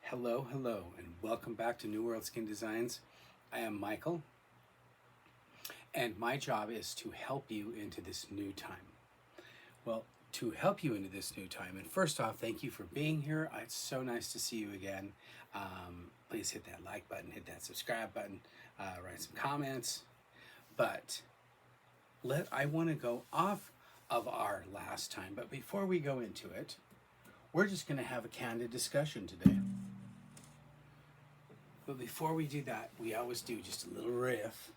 Hello, hello, and welcome back to New World Skin Designs. I am Michael, and my job is to help you into this new time. Well, to help you into this new time, and first off, thank you for being here. It's so nice to see you again. Please hit that like button, hit that subscribe button, write some comments. But I want to go off of our last time, but before we go into it, we're just going to have a candid discussion today. But before we do that, we always do just a little riff,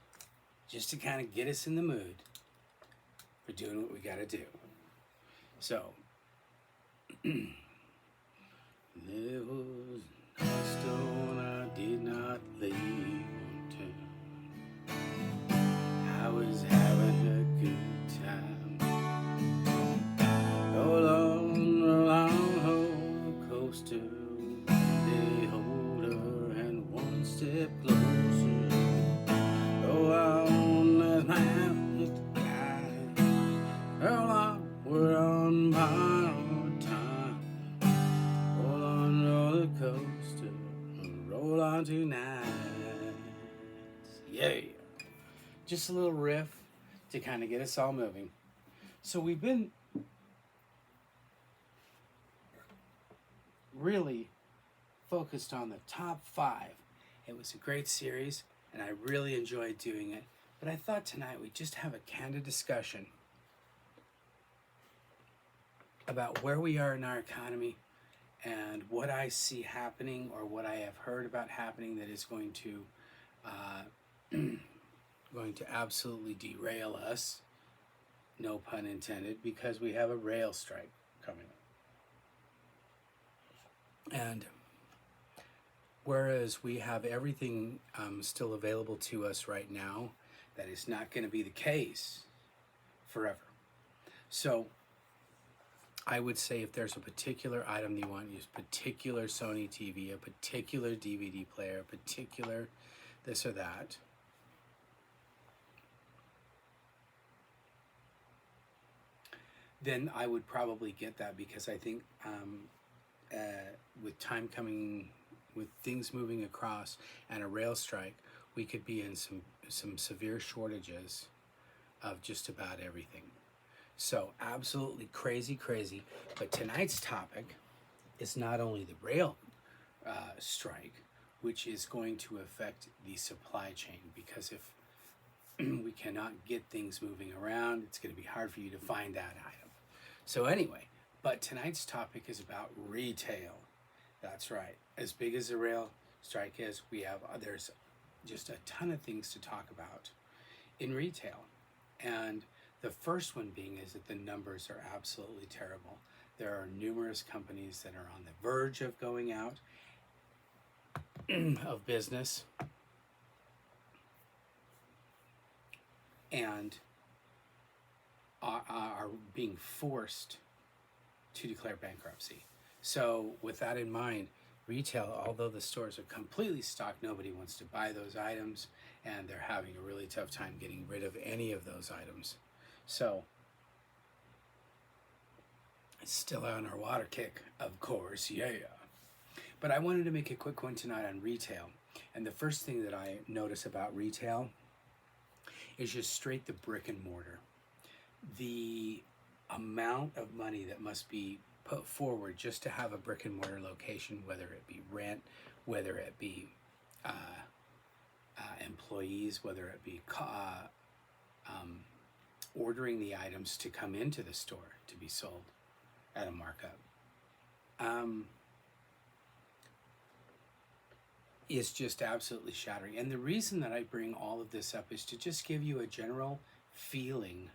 just to kind of get us in the mood for doing what we got to do. So, there was a stone I did not leave on town. I was having a good time. All on the long roller coaster. They hold her and one step closer. Oh, on that mountain climb. Girl, we're on borrowed time. Roll on roller coaster, roll on tonight. Yeah. Just a little riff to kind of get us all moving. So we've been really focused on the top 5. It was a great series, and I really enjoyed doing it. But I thought tonight we'd just have a candid discussion about where we are in our economy and what I see happening or what I have heard about happening that is going to absolutely derail us, no pun intended, because we have a rail strike coming up. And whereas we have everything still available to us right now, that is not going to be the case forever. So I would say if there's a particular item you want, use particular Sony TV, a particular DVD player, a particular this or that, then I would probably get that, because I think with time coming, with things moving across and a rail strike, we could be in some severe shortages of just about everything. So absolutely crazy. But tonight's topic is not only the rail strike, which is going to affect the supply chain, because if we cannot get things moving around, it's going to be hard for you to find that item. So anyway, but tonight's topic is about retail. That's right. As big as the rail strike is, there's just a ton of things to talk about in retail. And the first one being is that the numbers are absolutely terrible. There are numerous companies that are on the verge of going out of business, and are being forced to declare bankruptcy. So with that in mind, retail, although the stores are completely stocked, nobody wants to buy those items, and they're having a really tough time getting rid of any of those items. So it's still on our water kick, of course, yeah. But I wanted to make a quick one tonight on retail. And the first thing that I notice about retail is just straight the brick and mortar. The amount of money that must be put forward just to have a brick and mortar location, whether it be rent, whether it be employees, whether it be ordering the items to come into the store to be sold at a markup, is just absolutely shattering. And the reason that I bring all of this up is to just give you a general feeling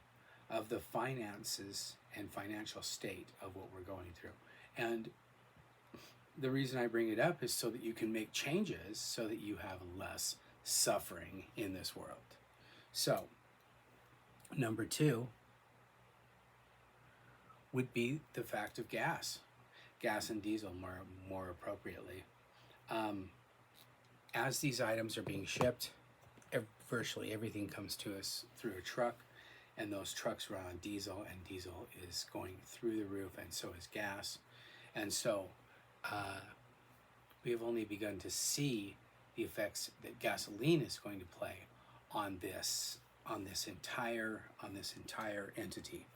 of the finances and financial state of what we're going through. And the reason I bring it up is so that you can make changes so that you have less suffering in this world. So, number 2 would be the fact of gas and diesel more appropriately. As these items are being shipped, virtually everything comes to us through a truck, and those trucks run on diesel, and diesel is going through the roof, and so is gas. And so We have only begun to see the effects that gasoline is going to play on this entire entity.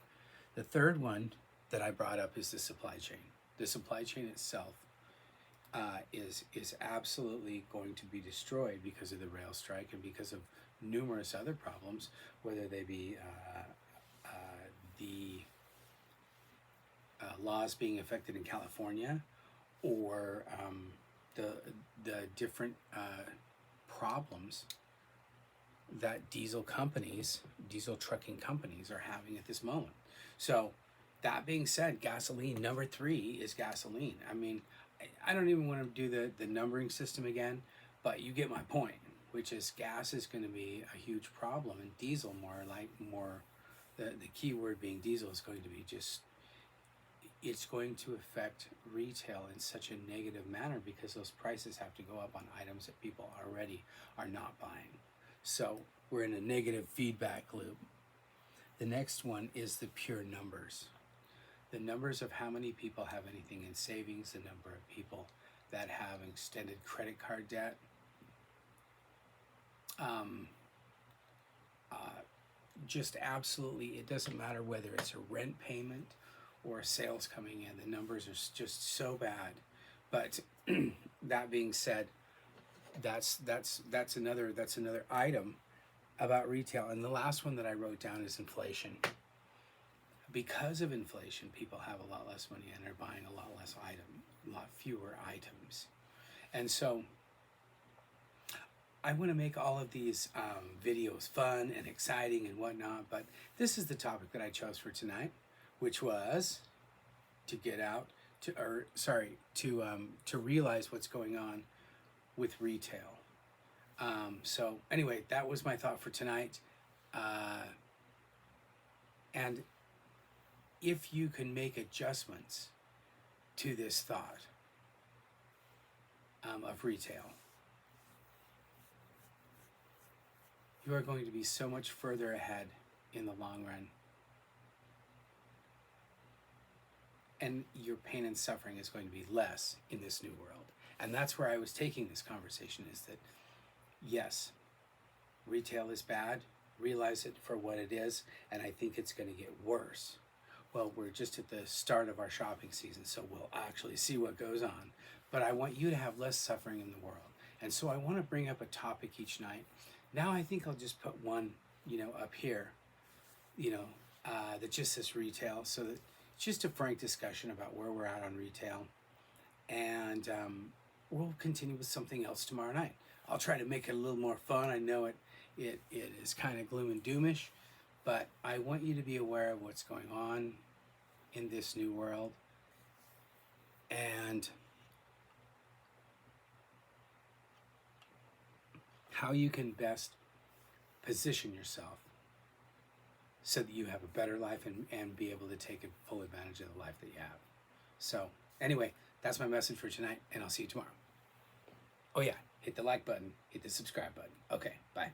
The third one that I brought up is the supply chain. The supply chain itself is absolutely going to be destroyed because of the rail strike and because of numerous other problems, whether they be the laws being affected in California, or the different problems that diesel trucking companies are having at this moment. So that being said, gasoline, number 3 is gasoline. I mean, I don't even want to do the numbering system again, but you get my point, which is gas is going to be a huge problem, and diesel the key word being diesel is going to be just, it's going to affect retail in such a negative manner because those prices have to go up on items that people already are not buying. So we're in a negative feedback loop. The next one is the pure numbers. The numbers of how many people have anything in savings, the number of people that have extended credit card debt. Just absolutely, it doesn't matter whether it's a rent payment or sales coming in. The numbers are just so bad. But that being said, that's another item about retail. And the last one that I wrote down is inflation. Because of inflation, people have a lot less money and they're buying a lot fewer items. And so I want to make all of these videos fun and exciting and whatnot, but this is the topic that I chose for tonight, which was to realize what's going on with retail. So anyway, that was my thought for tonight. And if you can make adjustments to this thought of retail, you are going to be so much further ahead in the long run. And your pain and suffering is going to be less in this new world. And that's where I was taking this conversation, is that, yes, retail is bad. Realize it for what it is, and I think it's going to get worse. Well, we're just at the start of our shopping season, so we'll actually see what goes on. But I want you to have less suffering in the world. And so I want to bring up a topic each night. Now I think I'll just put one, up here, that just says retail, so that it's just a frank discussion about where we're at on retail. And we'll continue with something else tomorrow night. I'll try to make it a little more fun. I know it is kind of gloom and doomish, but I want you to be aware of what's going on in this new world, and how you can best position yourself so that you have a better life and be able to take full advantage of the life that you have. So anyway, that's my message for tonight, and I'll see you tomorrow. Oh yeah, hit the like button, hit the subscribe button. Okay, bye.